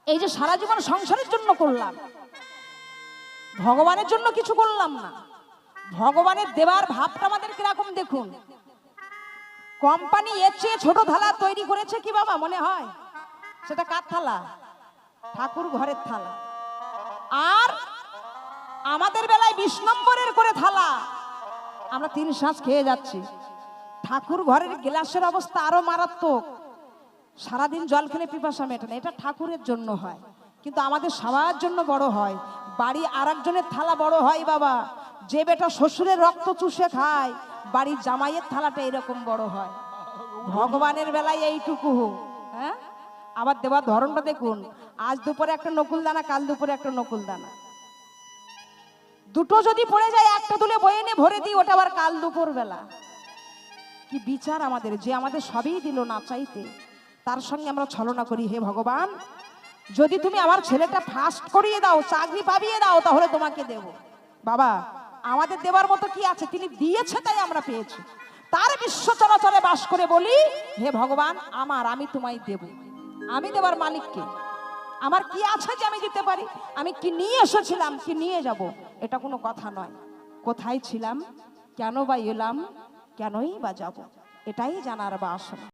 এই যে সারা জীবন সংসারের জন্য করলাম, ভগবানের জন্য কিছু করলাম না। ভগবানের দেবার ভাবটা আমাদের কিরকম দেখুন। কোম্পানি এর চেয়ে ছোট থালা তৈরি করেছে কি বাবা মনে হয়? সেটা কার থালা? ঠাকুর ঘরের থালা। আর আমাদের বেলায় 20 নম্বরের করে থালা, আমরা 3 শ্বাস খেয়ে যাচ্ছি। ঠাকুর ঘরের গ্লাসের অবস্থা আরো মারাত্মক, সারাদিন জল খেলে পিপাসা মেটে না। এটা ঠাকুরের জন্য হয়, কিন্তু আমাদের সবার জন্য বড় হয়। বাড়ি আর একজনের থালা বড় হয় বাবা। যে বেটা শ্বশুরের রক্ত চুষে খায়, বাড়ির জামাইয়ের থালাটা এরকম বড় হয়। ভগবানের বেলায় এইটুকু। হ্যাঁ, আবার দেওয়ার ধরনটা দেখুন। আজ দুপুরে একটা নকুল দানা, কাল দুপুরে একটা নকুল দানা, দুটো যদি পড়ে যায় একটা তুলে বয়ে এনে ভরে দিই, ওটা আবার কাল দুপুর বেলা। কি বিচার আমাদের! যে আমাদের সবই দিল না চাইতে, তার সঙ্গে আমরা ছলনা করি। হে ভগবান, যদি তুমি আমার ছেলেটা ফার্স্ট করিয়ে দাও, চাকরি পাবিয়ে দাও, তাহলে তোমাকে দেব। বাবা, আমাদের দেবার মতো কি আছে? তিনি দিয়েছে তাই আমরা পেয়েছি। তার বিশ্ব চরাচরে বাস করে বলি, হে ভগবান আমার, আমি তোমায় দেব। আমি দেবার মালিককে। আমার কি আছে যে আমি দিতে পারি? আমি কি নিয়ে এসেছিলাম, কি নিয়ে যাব, এটা কোনো কথা নয়। কোথায় ছিলাম, কেন বা এলাম, কেনই বা যাব, এটাই জানার বাসনা।